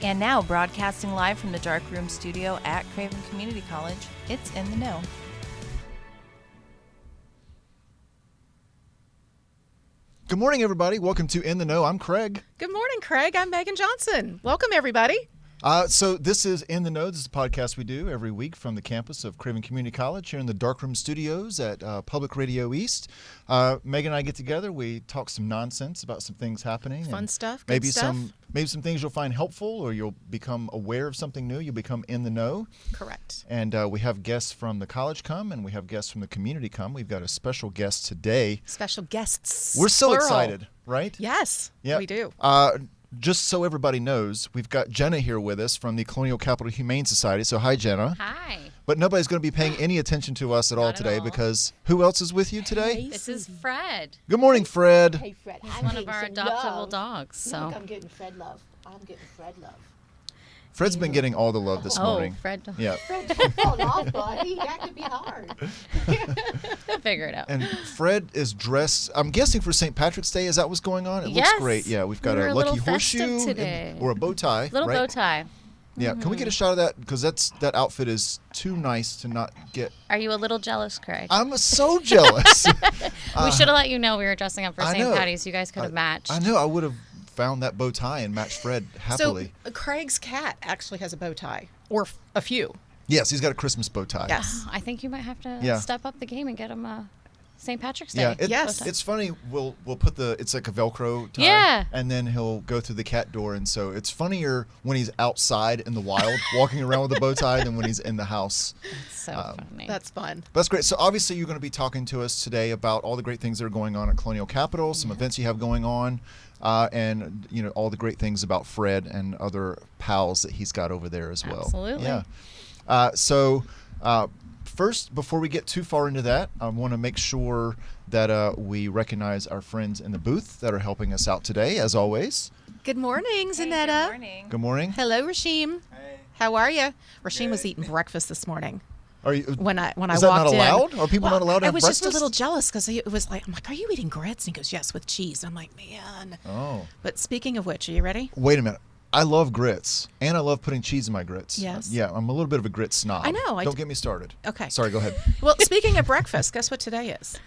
And now, broadcasting live from the Dark Room studio at Craven Community College, it's In the Know. Good morning, everybody. Welcome to In the Know. I'm Craig. Good morning, Craig. I'm Megan Johnson. Welcome, everybody. So this is In the Know. This is a podcast we do every week from the campus of Craven Community College here in the Darkroom Studios at Public Radio East. Megan and I get together. We talk some nonsense about some things happening. Fun stuff. Maybe good stuff. Maybe some things you'll find helpful, or you'll become aware of something new. You'll become in the know. Correct. And we have guests from the college come, and we have guests from the community come. We've got a special guest today. Special guests. We're so Plural. excited, right? Yes, we do. Just so everybody knows, we've got Jenna here with us from the Colonial Capital Humane Society. So hi, Jenna. Hi. But nobody's going to be paying any attention to us at all today because who else is with you today? This is Fred. Good morning, Fred. Hey, Fred. He's one of our adoptable dogs. So. Look, I'm getting Fred love. I'm getting Fred love. Fred's been getting all the love this morning. Fred. Yeah. Fred, don't fall off, buddy. That could be hard. We'll figure it out. And Fred is dressed, I'm guessing for St. Patrick's Day. Is that what's going on? It looks Yes. great. Yeah, we've got We're a a lucky little festive horseshoe today. or a bow tie. Little right? bow tie. Yeah. Can we get a shot of that? Because that outfit is too nice to not get. Are you a little jealous, Craig? I'm so jealous. We should have let you know we were dressing up for I St. know. Patty's. You guys could have matched. I know. I would have found that bow tie and matched Fred happily. So Craig's cat actually has a bow tie, or a few. Yes, he's got a Christmas bow tie. Yes. I think you might have to Yeah. step up the game and get him a St. Patrick's Day. Yeah, Yes. It's funny. We'll put it's like a Velcro tie. Yeah. And then he'll go through the cat door, and so it's funnier when he's outside in the wild, walking around with a bow tie, than when he's in the house. It's so funny. That's fun. But that's great. So obviously you're going to be talking to us today about all the great things that are going on at Colonial Capital, some events you have going on, and all the great things about Fred and other pals that he's got over there as well. Absolutely. Yeah. First, before we get too far into that, I want to make sure that we recognize our friends in the booth that are helping us out today, as always. Good morning, Zanetta. Good morning. Good morning. Hello, Rashim. Hey. How are you? Rashim was eating breakfast this morning. Are you? When I Is walked that not in. allowed? Are people not allowed to have I was breakfast? just a little jealous because it was like, I'm like, are you eating grits? And he goes, yes, with cheese. I'm like, man. Oh. But speaking of which, are you ready? Wait a minute. I love grits, and I love putting cheese in my grits. Yes. Yeah, I'm a little bit of a grit snob. I know. Don't get me started. Okay. Sorry, go ahead. Well, speaking of breakfast, guess what today is?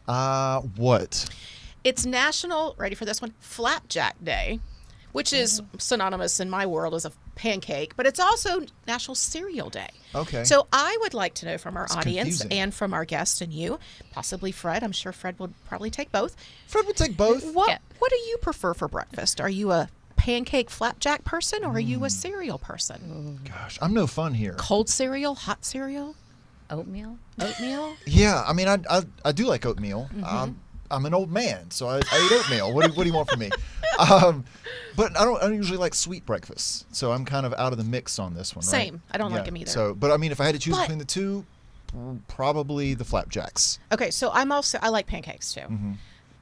What? It's National, ready for this one, Flapjack Day, which is synonymous in my world as a pancake, but it's also National Cereal Day. Okay. So I would like to know from our It's audience confusing. and from our guest and you, possibly Fred, I'm sure Fred would probably take both. Fred would take both. What do you prefer for breakfast? Are you a pancake flapjack person or are you a cereal person? Gosh, I'm no fun here. Cold cereal, hot cereal, Oatmeal. oatmeal? Yeah, I mean, I do like oatmeal. I'm an old man, so I eat oatmeal. What do you want from me? But I don't usually like sweet breakfasts, so I'm kind of out of the mix on this one. Right? Same. I don't like them either. So, but I mean, if I had to choose But- between the two, probably the flapjacks. Okay, so I like pancakes too.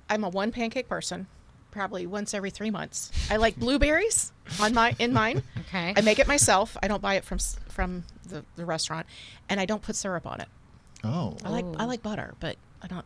I'm a one pancake person, probably once every 3 months. I like blueberries in mine. Okay. I make it myself. I don't buy it from the restaurant, and I don't put syrup on it. Oh, I like butter, but I don't.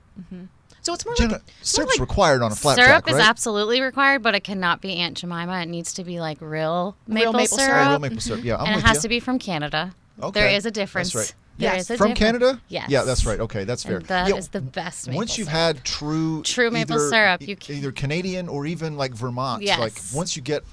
So it's more Jenna, like it's more syrup's like required on a flapjack, Syrup right? is absolutely required, but it cannot be Aunt Jemima. It needs to be like real maple maple syrup. syrup. Oh, real maple syrup. Yeah, I'm and with it has you. to be from Canada. Okay, There is a that's difference. right. There Yes. is a From difference. Canada? Yes. Yeah, that's right. Okay, that's fair. And that yeah, is the best maple once you've syrup. had true maple either- syrup, either Canadian or even like Vermont, Yes. like once you get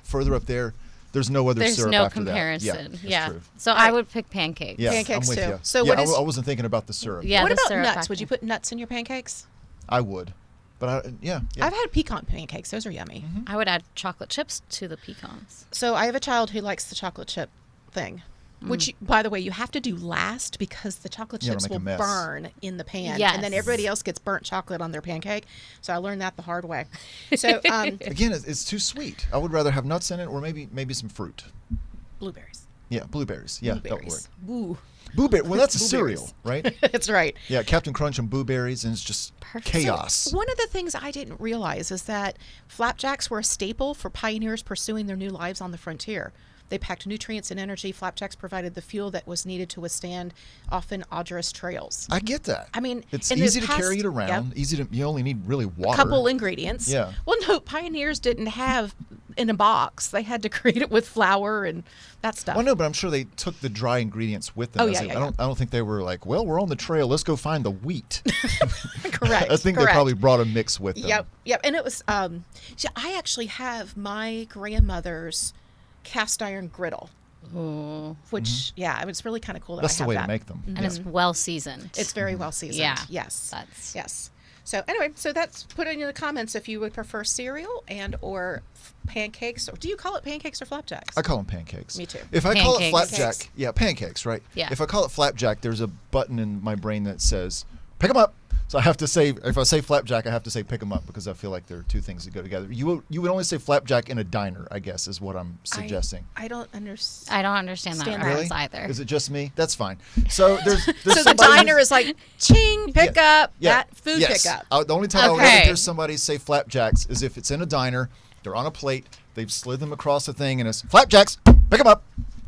further up there, there's no other There's syrup no after comparison. that. Yeah. Yeah, that's true. So I would pick pancakes. Yeah, Pancakes I'm with too. you. So yeah, what is- I wasn't thinking about the syrup. Yeah. what the about syrup nuts? factor. Would you put nuts in your pancakes? I would, but yeah. I've had pecan pancakes. Those are yummy. I would add chocolate chips to the pecans. So I have a child who likes the chocolate chip thing, which, by the way, you have to do last because the chocolate Yeah, it'll chips make a will mess. burn in the pan, Yes. and then everybody else gets burnt chocolate on their pancake. So I learned that the hard way. So Again, it's too sweet. I would rather have nuts in it, or maybe some fruit. blueberries. Yeah, blueberries. Yeah, that would work. Blueberries. Woo. Blueberry. Well, that's a Blueberries. cereal, right? That's right. Yeah, Captain Crunch and blueberries, and it's just Perfect. chaos. So one of the things I didn't realize is that flapjacks were a staple for pioneers pursuing their new lives on the frontier. They packed nutrients and energy. Flapjacks provided the fuel that was needed to withstand often arduous trails. I get that. I mean, it's in the easy to past- carry it around. Yep. Easy to. You only need really water. Couple ingredients. Yeah. Well, no, pioneers didn't have in a box. They had to create it with flour and that stuff. Well, no, but I'm sure they took the dry ingredients with them. Oh, as yeah, they- yeah, I don't think they were like, well, we're on the trail. Let's go find the wheat. Correct. I think they correct. probably brought a mix with them. Yep. And it was. See, I actually have my grandmother's cast iron griddle, Ooh. which I mean, it's really kind of cool that That's I the have way that. to make them. And Yeah. it's well seasoned. It's very well seasoned. Yeah. Yes. That's Yes. So anyway, so that's put in the comments if you would prefer cereal and or pancakes, or do you call it pancakes or flapjacks? I call them pancakes. Me too. If I call it Pancakes. flapjack, Pancakes. pancakes, right? Yeah. If I call it flapjack, there's a button in my brain that says, pick them up. So I have to say, if I say flapjack, I have to say pick them up because I feel like there are two things that go together. You would only say flapjack in a diner, I guess, is what I'm suggesting. I don't understand. I don't understand that Stand reference Really? either. Is it just me? That's fine. So there's So the somebody who's- diner is like, ching, pick up, that food yes. pickup. The only time I would ever Okay. hear somebody say flapjacks is if it's in a diner, they're on a plate, they've slid them across the thing, and it's flapjacks, pick them up.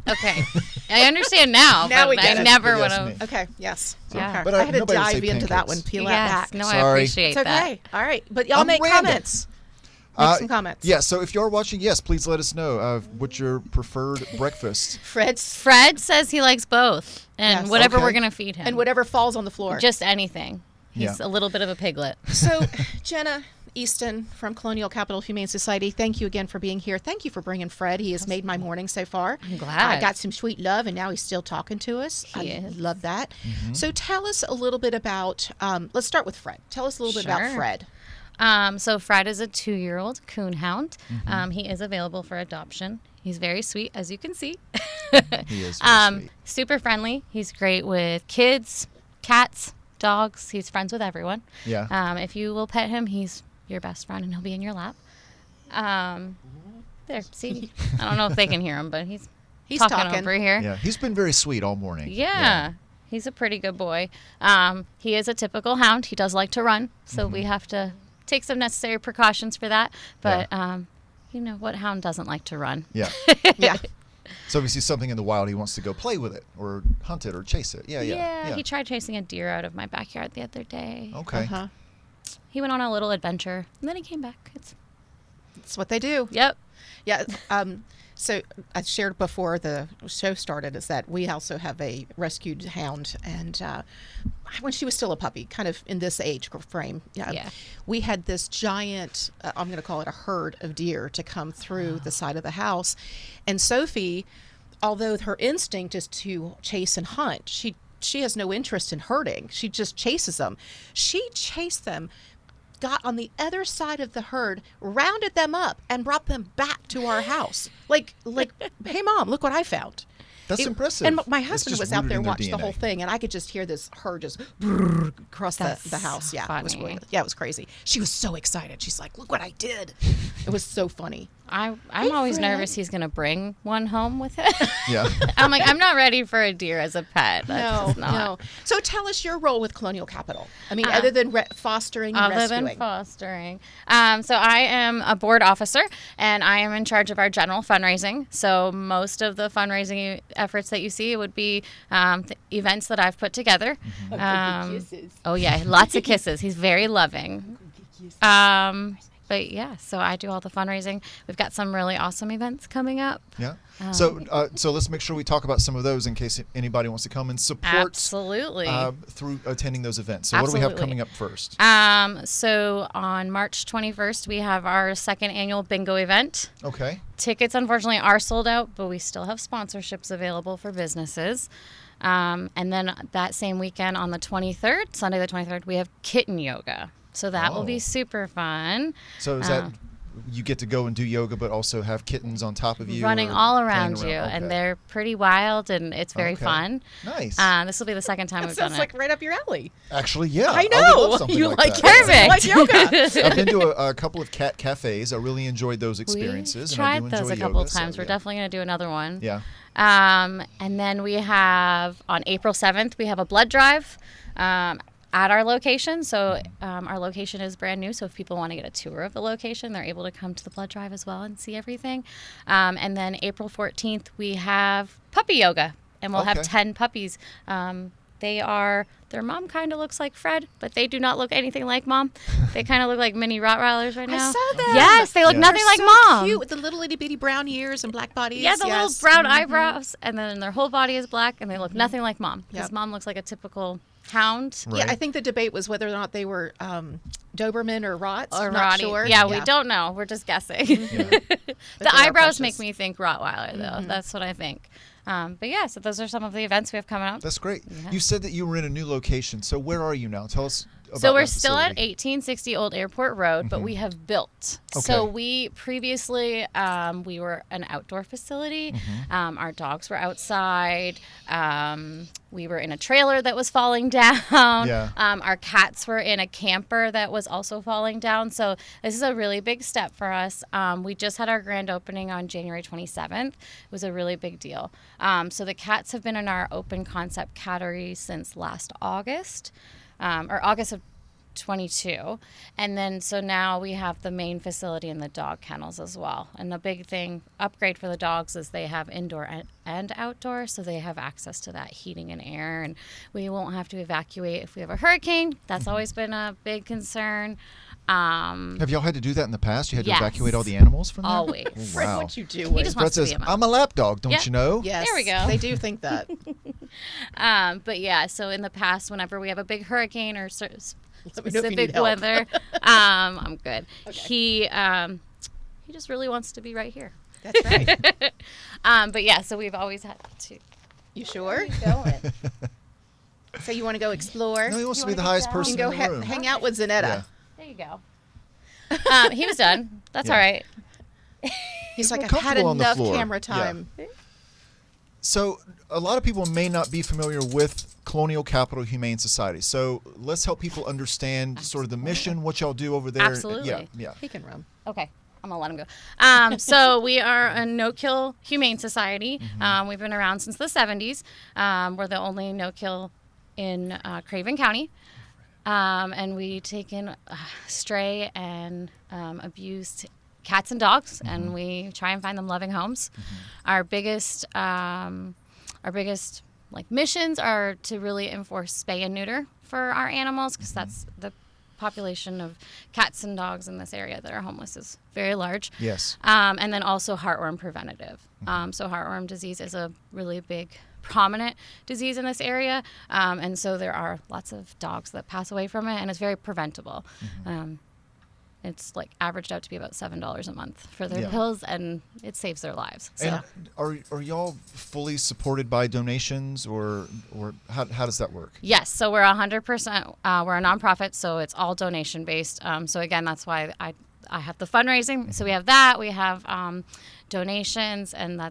Okay. I understand now, Now but we get I it. never But would yes, have. me. Okay, yes. Yeah. Okay. But I had to nobody would say dive into that one, pancakes. peel Yes, that back. no, I Sorry. appreciate It's that. okay. All right. But y'all I'm make random. comments. Make some comments. Yeah, so if you're watching, yes, please let us know what's your preferred breakfast. Fred's Fred says he likes both, and Yes. whatever Okay. we're gonna feed him, and whatever falls on the floor. just anything. He's Yeah. a little bit of a piglet. So, Jenna Easton from Colonial Capital Humane Society, thank you again for being here. Thank you for bringing Fred. He has made my morning so far. I'm glad. I got some sweet love, and now he's still talking to us. He I is. love that. So, tell us a little bit about. Let's start with Fred. Tell us a little bit about Sure. Fred. So Fred is a 2-year-old coon hound. He is available for adoption. He's very sweet, as you can see. He is very sweet. Super friendly. He's great with kids, cats, dogs. He's friends with everyone. Yeah. If you will pet him, he's your best friend, and he'll be in your lap. There, see? I don't know if they can hear him, but he's talking over here. Yeah, he's been very sweet all morning. Yeah. He's a pretty good boy. He is a typical hound. He does like to run, so we have to take some necessary precautions for that. But you know, what hound doesn't like to run? Yeah. Yeah. So if he sees something in the wild, he wants to go play with it or hunt it or chase it. Yeah. He tried chasing a deer out of my backyard the other day. Okay. Uh-huh. He went on a little adventure, and then he came back. That's what they do. Yep. Yeah. So I shared before the show started is that we also have a rescued hound, and when she was still a puppy, kind of in this age frame, Yeah. we had this giant, I'm going to call it a herd of deer to come through the side of the house, and Sophie, although her instinct is to chase and hunt, she has no interest in hurting. She just chases them. She chased them, got on the other side of the herd, rounded them up, and brought them back to our house. Like, hey, Mom, look what I found. That's impressive. And my It's husband just was out rooted there in their watching the whole DNA. thing, and I could just hear this herd just across That's the house. Yeah, it was funny. really, it was crazy. She was so excited. She's like, "Look what I did!" It was so funny. I'm always nervous he's going to bring one home with him. Yeah. I'm like, I'm not ready for a deer as a pet. That's just not. No. So tell us your role with Colonial Capital. I mean, other than fostering and Other rescuing. than fostering. So I am a board officer, and I am in charge of our general fundraising. So most of the fundraising efforts that you see would be events that I've put together. Oh, yeah, lots of kisses. He's very loving. But yeah, so I do all the fundraising. We've got some really awesome events coming up. Yeah. So let's make sure we talk about some of those in case anybody wants to come and support Absolutely. through attending those events. So what do we have Absolutely. coming up first? So on March 21st, we have our second annual bingo event. Okay. Tickets, unfortunately, are sold out, but we still have sponsorships available for businesses. And then that same weekend on the 23rd, Sunday the 23rd, we have kitten yoga. So that will Oh. be super fun. So is that you get to go and do yoga, but also have kittens on top of you? Running or all playing around you, Okay. and they're pretty wild, and it's very Okay. fun. Nice. This will be the second time That we've done sounds it. like right up your alley. Actually, yeah. I would know. love something You like that. it. Perfect. You like yoga. I've been to a couple of cat cafes. I really enjoyed those experiences. We've and I tried do those enjoy a couple yoga, of times. so, We're yeah. definitely going to do another one. Yeah. And then we have on April 7th, we have a blood drive. at our location. So our location is brand new. So if people want to get a tour of the location, they're able to come to the blood drive as well and see everything. And then April 14th, we have puppy yoga, and we'll have 10 puppies. Their mom kind of looks like Fred, but they do not look anything like Mom. They kind of look like mini Rottweilers right now. I saw them. Yes, they look nothing like so Mom. Cute with the little itty bitty brown ears and black bodies. Yeah, the little brown eyebrows, and then their whole body is black, and they look nothing like Mom. Because Mom looks like a typical hound. Right. Yeah, I think the debate was whether or not they were Doberman or Rotts. Or not Rottie. sure. Yeah, we don't know. We're just guessing. The eyebrows make me think Rottweiler, though. That's what I think. But yeah, so those are some of the events we have coming up. That's great. Yeah. You said that you were in a new location. So where are you now? Tell us about So we're that still at facility. 1860 Old Airport Road, but we have built. Okay. So we previously, we were an outdoor facility. Our dogs were outside. We were in a trailer that was falling down. Yeah. Our cats were in a camper that was also falling down. So this is a really big step for us. We just had our grand opening on January 27th. It was a really big deal. So the cats have been in our open concept category since last August, or August of 22. And then so now we have the main facility and the dog kennels as well. And the big thing, upgrade for the dogs, is they have indoor and outdoor, so they have access to that heating and air, and we won't have to evacuate if we have a hurricane. That's always been a big concern. Have y'all had to do that in the past? You had to Yes. evacuate all the animals from there? Always. Oh, Fred, wow. what you do? He just Fred wants to says, be a mom. I'm a lap dog, don't Yeah. you know? Yes, There we go. They do think that. But yeah, so in the past, whenever we have a big hurricane or me know if you specific need help. weather, I'm good. He just really wants to be right here. That's right. But yeah, so we've always had to. You sure? Going. So you want to go explore? No, he wants to be the wanna highest get down? person You can go in the room. hang out with Zanetta. Yeah. There you go. He was done. That's Yeah. all right. He's like, more I've had comfortable on the enough floor. camera Yeah. time. So a lot of people may not be familiar with Colonial Capital Humane Society. So let's help people understand sort of the mission, what y'all do over there. Absolutely. Yeah, yeah. He can run. Okay. I'm going to let him go. So we are a no-kill humane society. We've been around since the 70s. We're the only no-kill in Craven County. And we take in stray and abused cats and dogs, and we try and find them loving homes. Our biggest like missions are to really enforce spay and neuter for our animals, because that's the population of cats and dogs in this area that are homeless is very large. Yes. And then also heartworm preventative. So heartworm disease is a really big prominent disease in this area, and so there are lots of dogs that pass away from it, and it's very preventable. It's like averaged out to be about $7 a month for their Yeah. pills, and it saves their lives. So. And are y'all fully supported by donations, or how does that work? Yes, so we're 100%. We're a nonprofit, so it's all donation based. So again, that's why I have the fundraising. So we have that. We have donations, and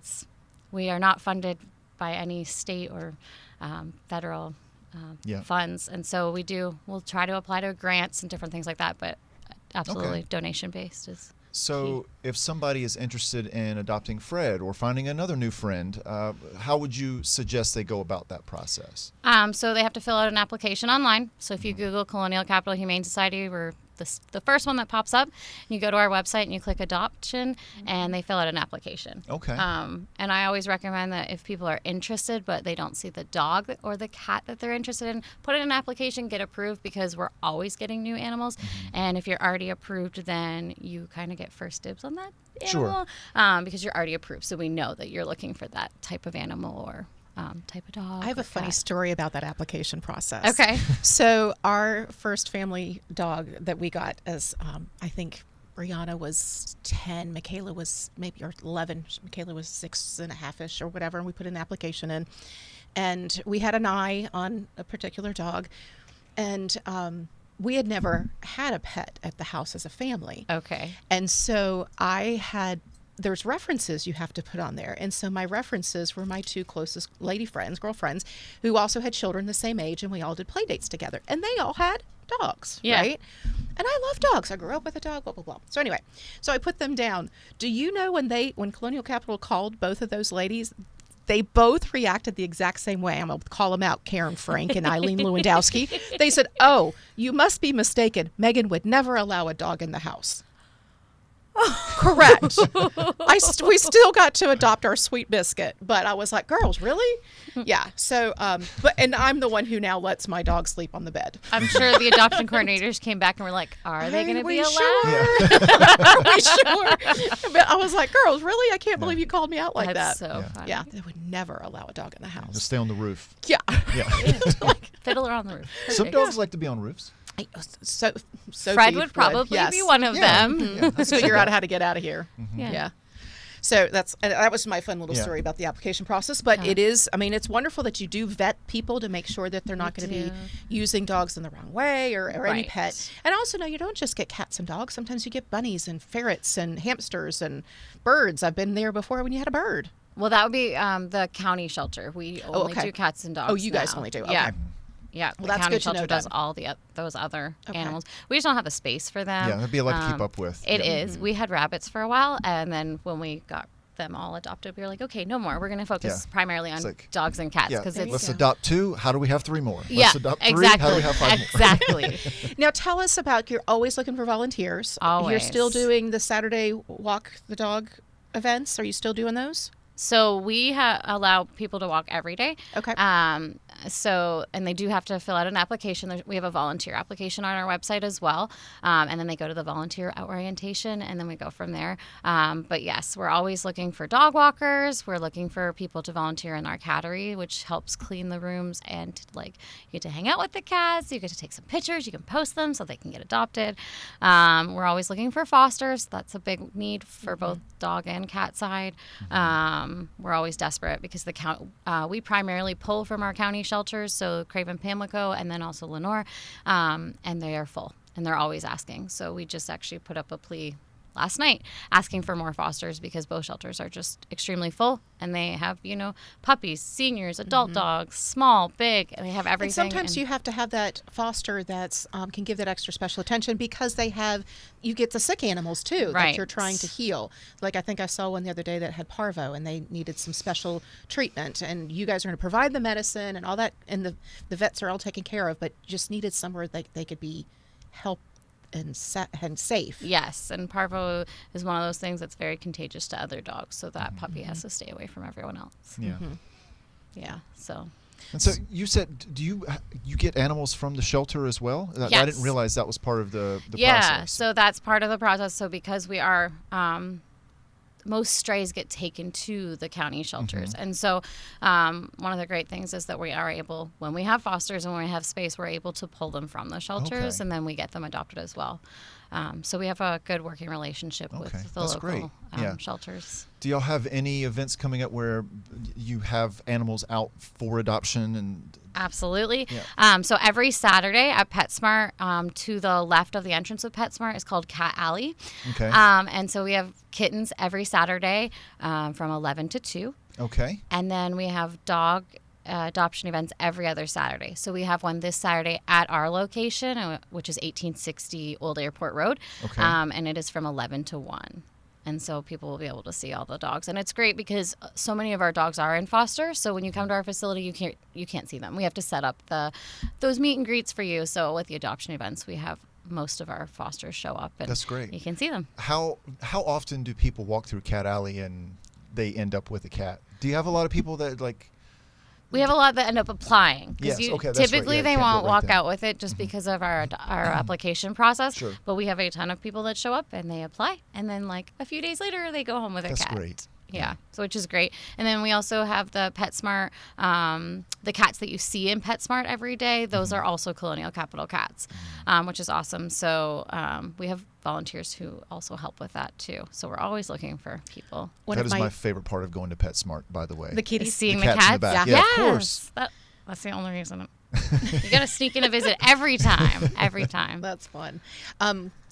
we are not funded by any state or federal funds, and so we'll try to apply to grants and different things like that, but absolutely donation based is so key. If somebody is interested in adopting Fred or finding another new friend, how would you suggest they go about that process? So they have to fill out an application online. So if you Google Colonial Capital Humane Society, we're the first one that pops up. You go to our website and you click adoption, and they fill out an application. Okay. And I always recommend that if people are interested but they don't see the dog or the cat that they're interested in, put in an application, get approved, because we're always getting new animals. And if you're already approved, then you kind of get first dibs on that Sure. animal, because you're already approved. So we know that you're looking for that type of animal or type of dog. I have or a funny cat. story about that application process. Okay. So our first family dog that we got as, I think Brianna was 10, Michaela was maybe or 11, Michaela was 6.5-ish or whatever, and we put an application in, and we had an eye on a particular dog, and we had never had a pet at the house as a family. Okay. And so there's references you have to put on there. And so my references were my two closest girlfriends, who also had children the same age, and we all did play dates together. And they all had dogs, Yeah. right? And I love dogs. I grew up with a dog, blah, blah, blah. So anyway, so I put them down. Do you know when Colonial Capital called both of those ladies, They both reacted the exact same way. I'm going to call them out, Karen Frank and Eileen Lewandowski. They said, "Oh, you must be mistaken. Megan would never allow a dog in the house." Correct. We still got to adopt our sweet biscuit, but I was like, "Girls, really?" Yeah. So, and I'm the one who now lets my dog sleep on the bed. I'm sure the adoption coordinators came back and were like, "Are they going to be allowed?" Sure? Are we sure? But I was like, "Girls, really? I can't believe you called me out like That's that." so funny. Yeah, they would never allow a dog in the house. Just stay on the roof. Yeah. Yeah. Fiddle around the roof. Some Perfect. dogs like to be on roofs. So Fred would probably yes. be one of Yeah. them. Yeah. Let's figure out how to get out of here. Yeah. Yeah. So that was my fun little Yeah. story about the application process. But it is, I mean, it's wonderful that you do vet people to make sure that they're not going to be using dogs in the wrong way or any Right. pet. And also, no, you don't just get cats and dogs. Sometimes you get bunnies and ferrets and hamsters and birds. I've been there before when you had a bird. Well, that would be the county shelter. We only okay. do cats and dogs. Oh, you guys now. only do. Yeah. Okay. Yeah, Well, the that's county good to know shelter does then. all those other Okay. animals. We just don't have the space for them. Yeah, that'd be a lot to keep up with. It Yeah. is. We had rabbits for a while, and then when we got them all adopted, we were like, okay, no more. We're going to focus primarily on like- dogs and cats Yeah, because let's it's adopt 2. How do we have 3 more? yeah, Let's adopt 3. exactly. How do we have 5 more? Exactly. Now, tell us about, you're always looking for volunteers. You're Always. still doing the Saturday walk the dog events. Are you still doing those? So we allow people to walk every day. Okay. And they do have to fill out an application. We have a volunteer application on our website as well. And then they go to the volunteer orientation, and then we go from there. But yes, we're always looking for dog walkers. We're looking for people to volunteer in our cattery, which helps clean the rooms, and like you get to hang out with the cats. You get to take some pictures. You can post them so they can get adopted. We're always looking for fosters. That's a big need for both dog and cat side. We're always desperate because we primarily pull from our county shelters, so Craven, Pamlico, and then also Lenore, and they are full, and they're always asking. So we just actually put up a plea last night asking for more fosters because both shelters are just extremely full, and they have, puppies, seniors, adult dogs, small, big, and they have everything. And sometimes you have to have that foster that's can give that extra special attention because you get the sick animals too that Right. you're trying to heal. Like I think I saw one the other day that had parvo and they needed some special treatment, and you guys are going to provide the medicine and all that, and the vets are all taken care of, but just needed somewhere that they could be helped and safe. Yes, and parvo is one of those things that's very contagious to other dogs, so that puppy has to stay away from everyone else. Yeah. Yeah, so And so you said, do you get animals from the shelter as well? I Yes. didn't realize that was part of the yeah, process. so that's part of the process. So because we are most strays get taken to the county shelters. And so one of the great things is that we are able, when we have fosters and when we have space, we're able to pull them from the shelters Okay. and then we get them adopted as well. So we have a good working relationship Okay, with the that's local great. Yeah. shelters. Do y'all have any events coming up where you have animals out for adoption? And Absolutely. Yeah. So every Saturday at PetSmart, to the left of the entrance of PetSmart is called Cat Alley. Okay. And so we have kittens every Saturday from 11 to 2. Okay. And then we have dog adoption events every other Saturday. So we have one this Saturday at our location, which is 1860 Old Airport Road. Okay. And it is from 11 to 1. And so people will be able to see all the dogs. And it's great because so many of our dogs are in foster. So when you come to our facility, you can't see them. We have to set up those meet and greets for you. So with the adoption events, we have most of our fosters show up. And That's great. You can see them. How often do people walk through Cat Alley and they end up with a cat? Do you have a lot of people that like? We have a lot that end up applying because Yes, okay, that's right. typically Yeah, they can't won't go right walk then. out with it just because of our application process. Sure. But we have a ton of people that show up and they apply, and then like a few days later they go home with their That's cat. great. Yeah, so which is great. And then we also have the PetSmart, the cats that you see in PetSmart every day. Those are also Colonial Capital cats, which is awesome. So we have volunteers who also help with that too. So we're always looking for people. One That of is my favorite part of going to PetSmart, by the way. the kitties. Seeing The the cats in cats. the back. Yeah, of Yes, course. That's the only reason. You got to sneak in a visit every time. Every time. That's fun.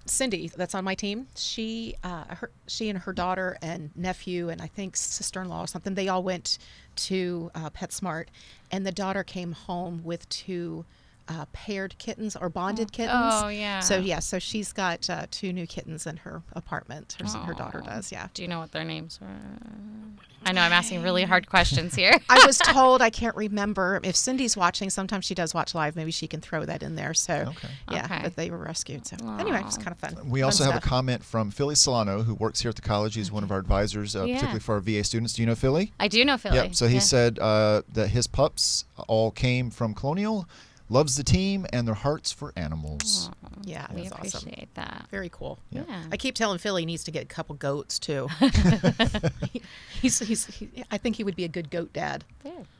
Cindy, that's on my team. She and her daughter and nephew and I think sister-in-law or something, they all went to PetSmart, and the daughter came home with 2 paired kittens or bonded kittens. Oh, yeah. So she's got 2 new kittens in her apartment. Her daughter does, yeah. Do you know what their names were? I know I'm asking really hard questions here. I was told, I can't remember. If Cindy's watching, sometimes she does watch live. Maybe she can throw that in there. So, Okay. but they were rescued. So, anyway, it was kind of fun. We also have stuff. a comment from Philly Solano, who works here at the college. He's one of our advisors, particularly for our VA students. Do you know Philly? I do know Philly. Yep. So he said that his pups all came from Colonial, loves the team, and their hearts for animals. Yeah, We that's awesome. appreciate that. Very cool. Yeah. I keep telling Philly he needs to get a couple goats too. I think he would be a good goat dad.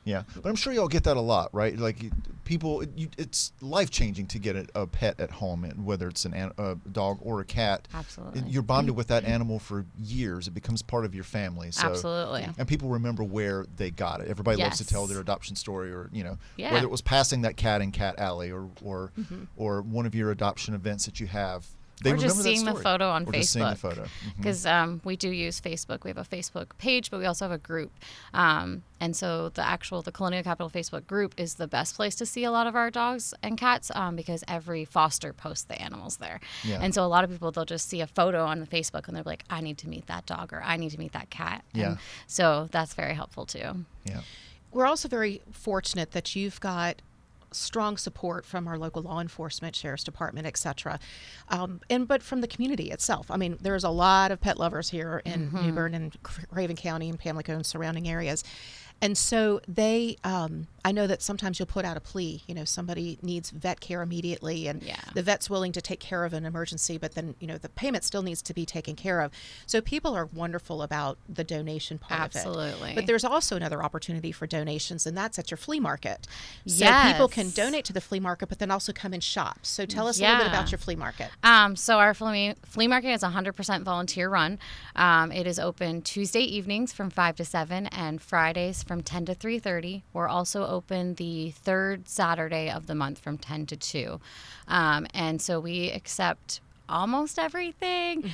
Yeah, but I'm sure y'all get that a lot, right? Like people, it's life-changing to get a pet at home, and whether it's a dog or a cat. Absolutely. You're bonded with that animal for years. It becomes part of your family. So, Absolutely. And people remember where they got it. Everybody loves to Yes. tell their adoption story, or Yeah. whether it was passing that cat in Cat Alley, or one of your adoption events that you have. They Or just remember that seeing the story. photo on Or just seeing the Facebook. photo. Because we do use Facebook. We have a Facebook page, but we also have a group. And so the Colonial Capital Facebook group is the best place to see a lot of our dogs and cats because every foster posts the animals there. Yeah. And so a lot of people, they'll just see a photo on the Facebook and they're like, I need to meet that dog or I need to meet that cat. Yeah. And so that's very helpful too. Yeah. We're also very fortunate that you've got strong support from our local law enforcement, sheriff's department, etc., but from the community itself. I mean, there's a lot of pet lovers here in New Bern and Craven County and Pamlico and surrounding areas. And so they, I know that sometimes you'll put out a plea, somebody needs vet care immediately and the vet's willing to take care of an emergency, but then, the payment still needs to be taken care of. So people are wonderful about the donation part of it. Absolutely. But there's also another opportunity for donations, and that's at your flea market. So Yes. people can donate to the flea market, but then also come and shop. So tell us a little bit about your flea market. So our flea market is 100% volunteer run. It is open Tuesday evenings from 5 to 7 and Fridays from 10 to 3:30. We're also open the third Saturday of the month from 10 to 2. And so we accept almost everything.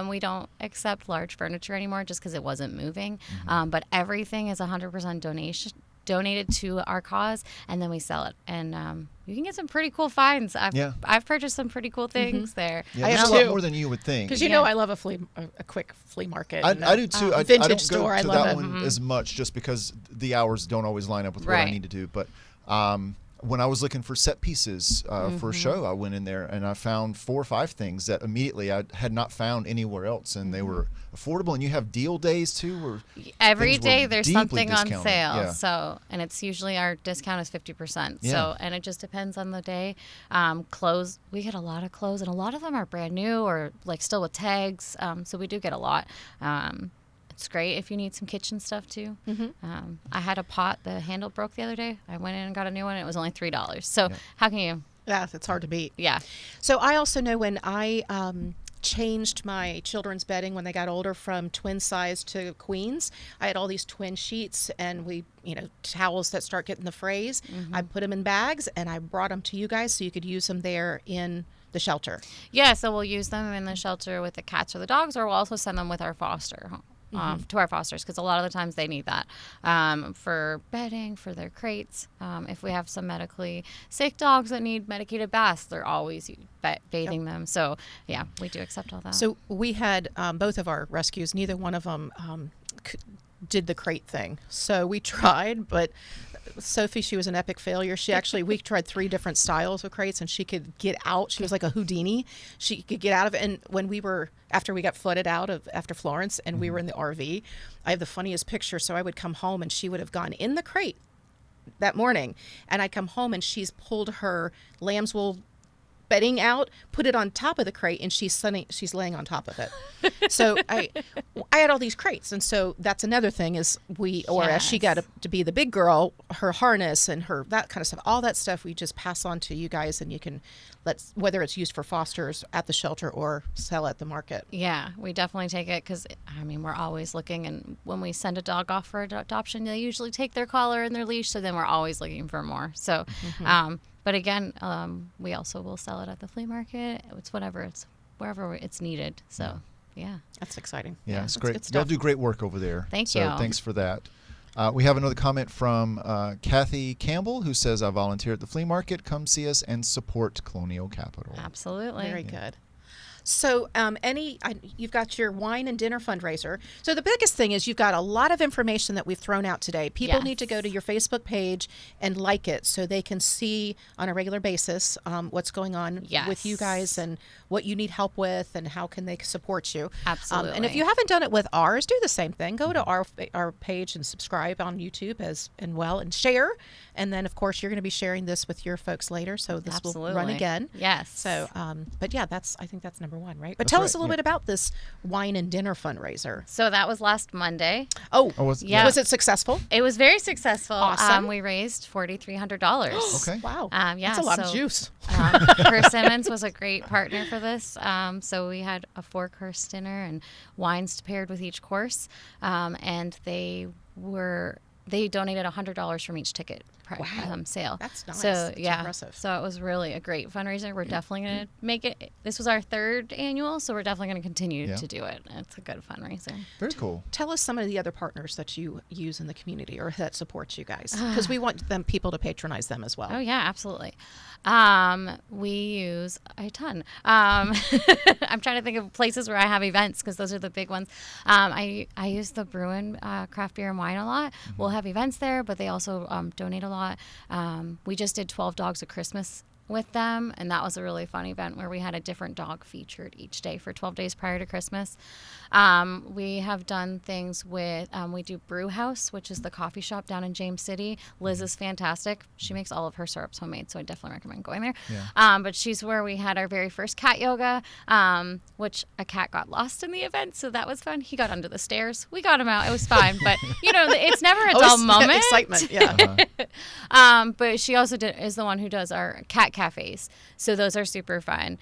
We don't accept large furniture anymore just because it wasn't moving. But everything is 100% donated to our cause, and then we sell it. And you can get some pretty cool finds. I've purchased some pretty cool things there. Yeah, I there's have a lot too. more than you would think. Because I love a quick flea market. I do too. I vintage don't store. go I to love that it. one as much just because the hours don't always line up with what I Right. need to do. But when I was looking for set pieces for a show, I went in there and I found 4 or 5 things that immediately I had not found anywhere else, and they were affordable. And you have deal days too, where Every things were day there's deeply something on discounted. sale. Yeah. So, and it's usually our discount is 50%. Yeah. So, and it just depends on the day. Clothes, we get a lot of clothes, and a lot of them are brand new or like still with tags. So we do get a lot. It's great if you need some kitchen stuff too. I had a pot, the handle broke the other day. I went in and got a new one, and it was only $3. So how can you? Yeah, it's hard to beat. Yeah. So I also know when I changed my children's bedding when they got older from twin size to queens, I had all these twin sheets and towels that start getting the frays. I put them in bags and I brought them to you guys so you could use them there in the shelter. Yeah, so we'll use them in the shelter with the cats or the dogs, or we'll also send them with our foster home. To our fosters, because a lot of the times they need that for bedding, for their crates. If we have some medically sick dogs that need medicated baths, they're always bathing them. So yeah, we do accept all that. So we had both of our rescues, neither one of them did the crate thing. So we tried, but Sophie, she was an epic failure. We tried 3 different styles of crates, and she could get out. She was like a Houdini. She could get out of it. And after we got flooded out after Florence and we were in the RV, I have the funniest picture. So I would come home and she would have gone in the crate that morning, and I'd come home and she's pulled her lamb's wool bedding out, put it on top of the crate, and she's laying on top of it. So I had all these crates, and so that's another thing is as she got to be the big girl, her harness and her that kind of stuff, all that stuff we just pass on to you guys, and you can whether it's used for fosters at the shelter or sell at the market. Yeah, we definitely take it because, we're always looking, and when we send a dog off for adoption, they usually take their collar and their leash, so then we're always looking for more. So, but again, we also will sell it at the flea market. It's wherever it's needed. So, yeah. That's exciting. Yeah, it's that's great. good Y'all stuff. do great work over there. Thank so you. Thanks for that. We have another comment from Kathy Campbell, who says, I volunteer at the flea market. Come see us and support Colonial Capital. Absolutely. Very good. So you've got your wine and dinner fundraiser. So the biggest thing is you've got a lot of information that we've thrown out today. People need to go to your Facebook page and like it so they can see on a regular basis what's going on with you guys and what you need help with and how can they support you. Absolutely. And if you haven't done it with ours, do the same thing. Go to our page and subscribe on YouTube and share. And then, of course, you're going to be sharing this with your folks later. So this will run again. Yes. So, but yeah, I think that's number one, right? But tell us a little bit about this wine and dinner fundraiser. So that was last Monday. Was it successful? It was very successful. Awesome. We raised $4,300. Okay. Wow. That's a lot of juice. Persimmons was a great partner for this. So we had a 4-course dinner and wines paired with each course. And they donated $100 from each ticket sale. That's nice. So That's impressive. So it was really a great fundraiser. We're definitely going to make it. This was our 3rd annual, so we're definitely going to continue to do it. It's a good fundraiser. Very cool. Tell us some of the other partners that you use in the community or that support you guys, because we want people to patronize them as well. Oh yeah, absolutely. We use a ton. I'm trying to think of places where I have events because those are the big ones. I use the Bruin craft beer and wine a lot. We'll have events there, but they also donate a lot. We just did 12 Dogs of Christmas with them, and that was a really fun event where we had a different dog featured each day for 12 days prior to Christmas. We have done things with, we do Brew House, which is the coffee shop down in James City. Liz is fantastic. She makes all of her syrups homemade, so I definitely recommend going there. Yeah. But she's where we had our very first cat yoga, which a cat got lost in the event, so that was fun. He got under the stairs. We got him out. It was fine, but it's never a dull moment. Excitement, yeah. But she also is the one who does our cat cafes, so those are super fun.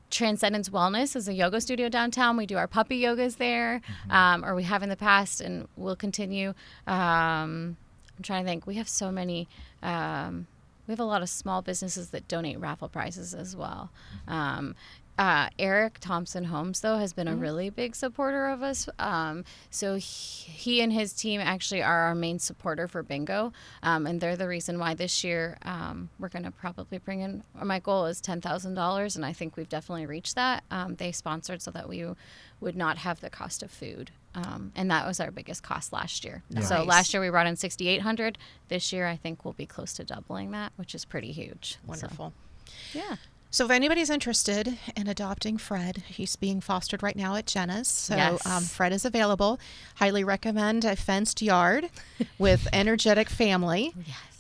Transcendence Wellness is a yoga studio downtown. We do our puppy yogas there, or we have in the past, and we'll continue. I'm trying to think. We have so many. We have a lot of small businesses that donate raffle prizes as well. Eric Thompson Homes, though, has been a really big supporter of us. So he and his team actually are our main supporter for bingo. And they're the reason why this year we're going to probably bring in, my goal is $10,000, and I think we've definitely reached that. They sponsored so that we would not have the cost of food. And that was our biggest cost last year. Nice. So last year we brought in $6,800. This year I think we'll be close to doubling that, which is pretty huge. Wonderful. So, yeah. So if anybody's interested in adopting Fred, he's being fostered right now at Jenna's. So Yes. Fred is available. Highly recommend a fenced yard with energetic family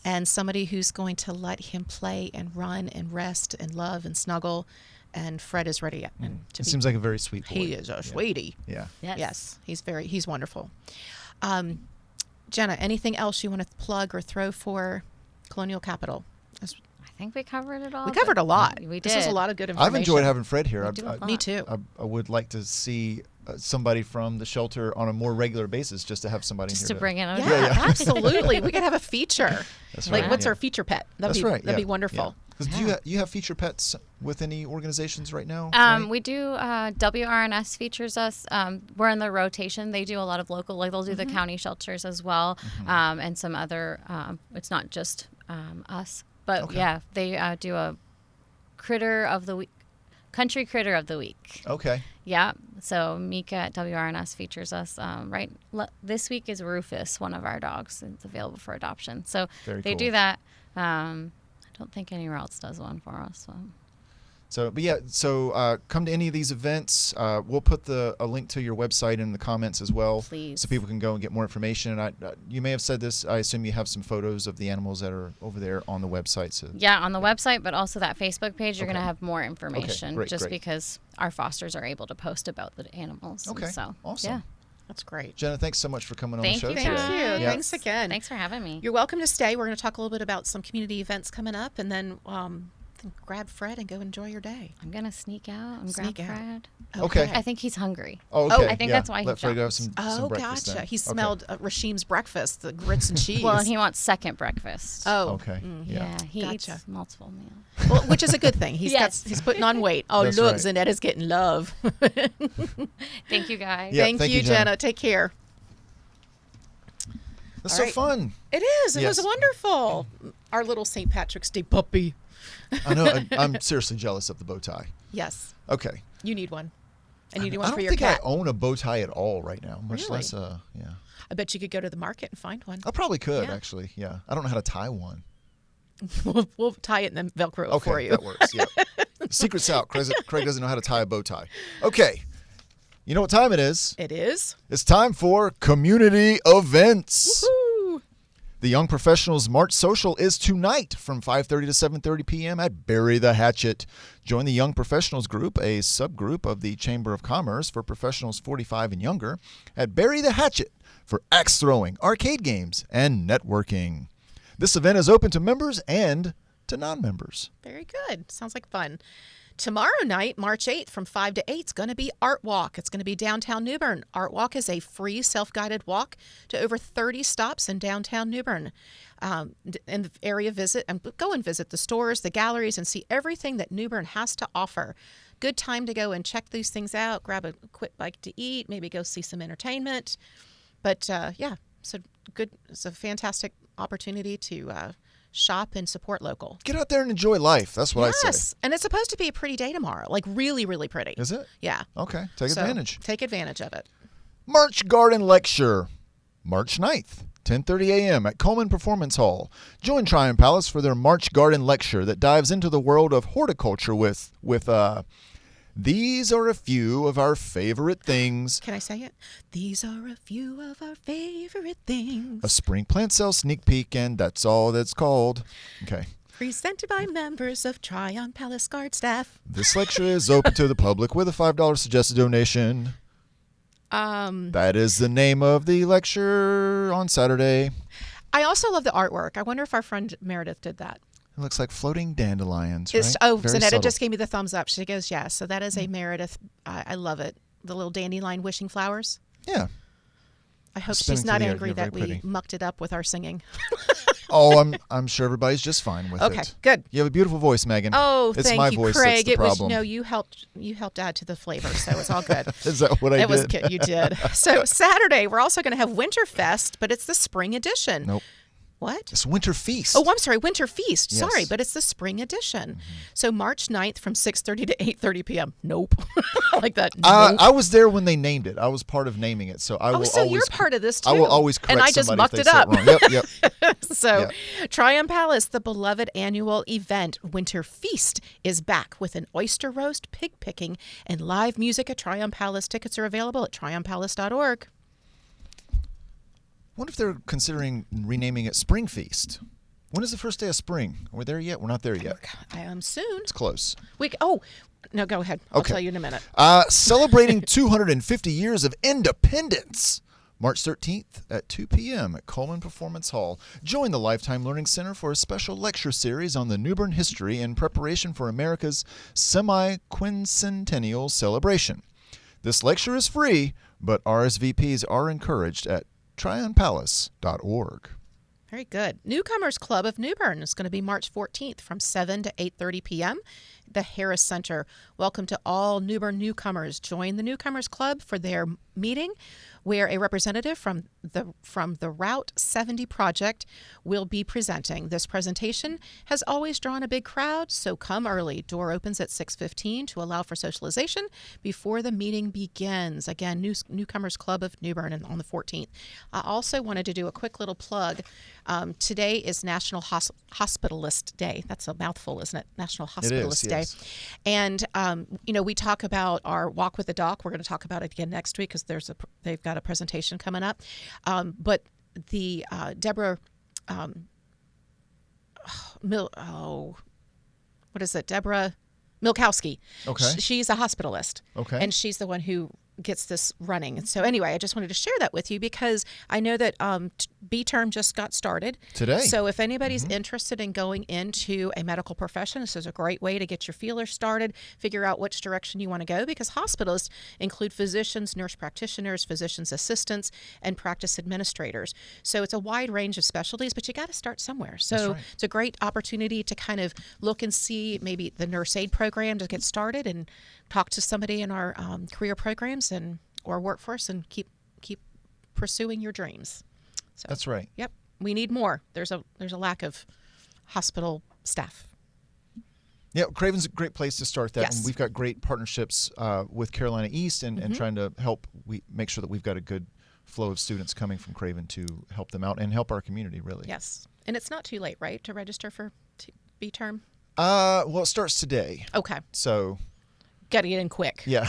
and somebody who's going to let him play and run and rest and love and snuggle. And Fred is ready. And It seems like a very sweet boy. he is a sweetie. Yeah. Yes, he's wonderful. Jenna, anything else you want to plug or throw for Colonial Capital? I think we covered it all. We covered a lot. We did. This was a lot of good information. I've enjoyed having Fred here. We do a lot. Me too. I would like to see somebody from the shelter on a more regular basis, just to have somebody Just here to bring in a Yeah, absolutely. We could have a feature. That's Like, right. what's Yeah. our feature pet? That'd That's be right. That'd be wonderful. Because do you have feature pets with any organizations right now? We do. WRNS features us. We're in the rotation. They do a lot of local, like they'll do the county shelters as well, and some other. It's not just us, but yeah, they do a critter of the week, country critter of the week. Okay. Yeah. So Mika at WRNS features us. Right. This week is Rufus, one of our dogs. It's available for adoption. So Very they cool. do that. I don't think anywhere else does one for us. So come to any of these events. We'll put a link to your website in the comments as well, Please. so people can go and get more information. And you may have said this. I assume you have some photos of the animals that are over there on the website. So Yeah, on the website, but also that Facebook page, you're Okay. going to have more information great, just great. because our fosters are able to post about the animals. and Okay, So, awesome. Yeah. That's great. Jenna, thanks so much for coming on Thank the show you, today. Thank you. Yeah. Thanks again. Thanks for having me. You're welcome to stay. We're going to talk a little bit about some community events coming up, and then grab Fred and go enjoy your day. I'm going to sneak out and Sneak grab out. Fred. Okay. I think he's hungry. Oh, okay. I think yeah. that's why he Let Fred go have jumped. some Oh, breakfast gotcha. then. He Okay. smelled Rashim's breakfast, the grits and cheese. Well, and he wants second breakfast. Oh, Okay. Yeah, he Gotcha. eats multiple meals. well, which is a good thing. Yes. He's putting on weight. Oh, That's look, right. Zanetta's getting love. Thank you, guys. Yeah, Thank you, Jenna. Jenna. Take care. It's All so right. fun. It is. It Yes. was wonderful. Our little St. Patrick's Day puppy. I know. I'm seriously jealous of the bow tie. Yes. Okay. You need one. And you need I one don't for your think cat. I own a bow tie at all right now, much Really? less yeah. I bet you could go to the market and find one. I probably could Yeah. actually. Yeah. I don't know how to tie one. We'll tie it and then Velcro it Okay, for you. that works. Yeah. Secret's out. Craig doesn't know how to tie a bow tie. Okay. You know what time it is? It is. It's time for community events. Woo! The Young Professionals March Social is tonight from 5:30 to 7:30 p.m. at Bury the Hatchet. Join the Young Professionals Group, a subgroup of the Chamber of Commerce for professionals 45 and younger, at Bury the Hatchet for axe throwing, arcade games, and networking. This event is open to members and to non-members. Very good. Sounds like fun. Tomorrow night, March 8th, from 5 to 8, is going to be Art Walk. It's going to be downtown New Bern. Art Walk is a free self-guided walk to over 30 stops in downtown New Bern. In the area visit, and go and visit the stores, the galleries, and see everything that New Bern has to offer. Good time to go and check these things out, grab a quick bite to eat, maybe go see some entertainment. But yeah, it's a fantastic opportunity to shop and support local. Get out there and enjoy life. That's what I say. Yes, and it's supposed to be a pretty day tomorrow, like really, really pretty. Is it? Yeah. Okay. Take So, advantage. Take advantage of it. March Garden Lecture, March 9th, 10:30 a.m. at Coleman Performance Hall. Join Tryon Palace for their March Garden Lecture that dives into the world of horticulture with these are a few of our favorite things. Can I say it? These are a few of our favorite things. A spring plant sale sneak peek, and that's all that's called. Okay. Presented by members of Tryon Palace Guard staff. This lecture is open to the public with a $5 suggested donation. That is the name of the lecture on Saturday. I also love the artwork. I wonder if our friend Meredith did that. It looks like floating dandelions, right? Very Zanetta subtle. just gave me the thumbs up. She goes, yes. So that is a Meredith. I love it. The little dandelion wishing flowers. Yeah. I hope Spinning she's not through the air. angry You're that very we pretty. mucked it up with our singing. Oh, I'm sure everybody's just fine with it. Okay, good. You have a beautiful voice, Megan. Oh, it's thank my you, voice Craig. that's the problem. You helped add to the flavor, so it's all good. Is that what I did? It was good. You did. So Saturday, we're also going to have Winterfest, but it's the spring edition. Nope. What? It's Winter Feast. Oh, I'm sorry, Winter Feast. Yes. Sorry, but it's the spring edition. So March 9th from 6:30 to 8:30 p.m. Nope. I like that. Nope. I was there when they named it. I was part of naming it, so I will so always. you're part of this too. I will always correct And I just somebody if mucked they it say up. wrong. Yep. So, Tryon Palace, the beloved annual event, Winter Feast, is back with an oyster roast, pig picking, and live music at Tryon Palace. Tickets are available at tryonpalace.org. I wonder if they're considering renaming it Spring Feast. When is the first day of spring? Are we there yet? We're not there yet. I am soon. It's close. No, go ahead. I'll Okay. tell you in a minute. Celebrating 250 years of independence. March 13th at 2 p.m. at Coleman Performance Hall. Join the Lifetime Learning Center for a special lecture series on the New Bern history in preparation for America's semi-quincentennial celebration. This lecture is free, but RSVPs are encouraged at tryonpalace.org. Very good. Newcomers Club of New Bern is going to be March 14th from 7 to 8:30 p.m. The Harris Center. Welcome to all New Bern newcomers. Join the Newcomers Club for their meeting, where a representative from the Route 70 project will be presenting. This presentation has always drawn a big crowd, so come early. Door opens at 6:15 to allow for socialization before the meeting begins. Again, Newcomers Club of New Bern on the 14th. I also wanted to do a quick little plug. Today is National Hospitalist Day. That's a mouthful, isn't it? National Hospitalist Day. Yes. And we talk about our walk with the doc. We're going to talk about it again next week because they've got a presentation coming up. But the Deborah, Deborah Milkowski. Okay. She's a hospitalist. Okay. And she's the one who gets this running. And so anyway, I just wanted to share that with you because I know that B term just got started Today. So if anybody's interested in going into a medical profession, this is a great way to get your feelers started, figure out which direction you want to go, because hospitalists include physicians, nurse practitioners, physician's assistants, and practice administrators. So it's a wide range of specialties, but you got to start somewhere. So right. It's a great opportunity to kind of look and see maybe the nurse aid program to get started and talk to somebody in our career programs or workforce and keep pursuing your dreams. So That's right. Yep, we need more. There's a lack of hospital staff. Yeah, Craven's a great place to start that. Yes. And we've got great partnerships with Carolina East and trying to help make sure that we've got a good flow of students coming from Craven to help them out and help our community, really. Yes, and it's not too late, right, to register for B term? Well, it starts today. Okay, So, got to get in quick. yeah.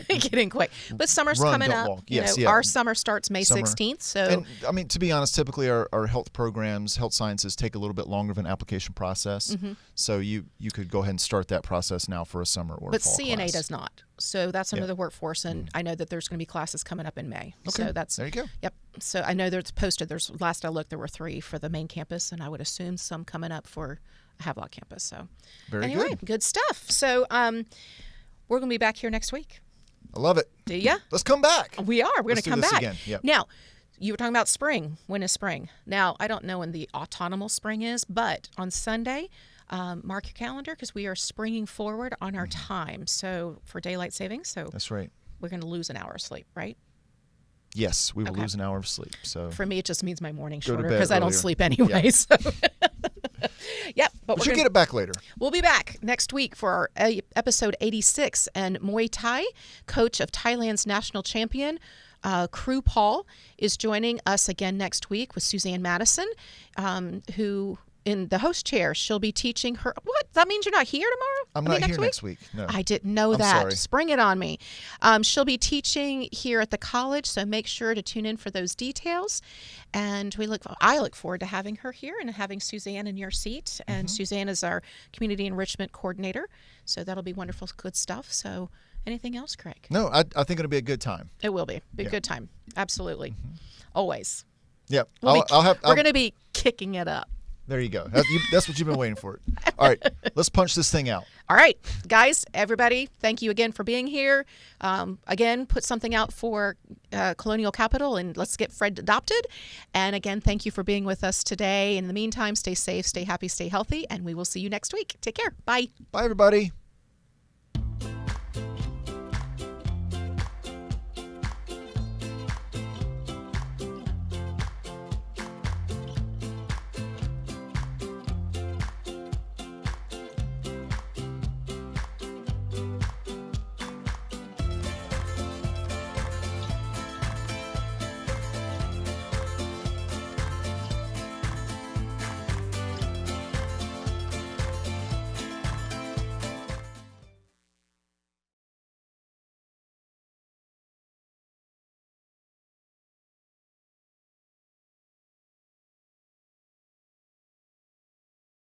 Get in quick. But summer's Run, coming don't up. walk. Yes, yeah. Our summer starts May Summer. 16th. So And I mean, to be honest, typically our health programs, health sciences take a little bit longer of an application process. So you could go ahead and start that process now for a summer or but fall CNA class. does not. So that's under Yeah. the workforce, and I know that there's going to be classes coming up in May. Okay, So that's there you go. Yep. So I know there's posted. Last I looked, there were 3 for the main campus, and I would assume some coming up for Havelock campus. So Very anyway, good stuff. So we're going to be back here next week. I love it. Do ya? Let's come back. We are. We're going Let's to do come this back. again. Yep. Now, you were talking about spring. When is spring? Now, I don't know when the autumnal spring is, but on Sunday, mark your calendar because we are springing forward on our time. So for daylight savings, so That's right. we're going to lose an hour of sleep, right? Yes, we will Okay. lose an hour of sleep. So For me, it just means my morning Go to shorter bed because I don't earlier. sleep anyway. Yeah. So. Yep, but we we're should gonna, get it back later. we'll be back next week for our episode 86. And Muay Thai, coach of Thailand's national champion, Crew Paul, is joining us again next week with Suzanne Madison, who in the host chair, she'll be teaching her. What? That means you're not here tomorrow? I'm not here next week. No. I didn't know I'm that. sorry. Spring it on me. She'll be teaching here at the college, so make sure to tune in for those details. And I look forward to having her here and having Suzanne in your seat. And Suzanne is our community enrichment coordinator, so that'll be wonderful, good stuff. So, anything else, Craig? No, I think it'll be a good time. It will be a good time. Absolutely, always. Yeah, We're I'll going to be kicking it up. There you go. That's what you've been waiting for. All right, let's punch this thing out. All right, guys, everybody, thank you again for being here. Again, put something out for Colonial Capital and let's get Fred adopted. And again, thank you for being with us today. In the meantime, stay safe, stay happy, stay healthy, and we will see you next week. Take care. Bye. Bye, everybody.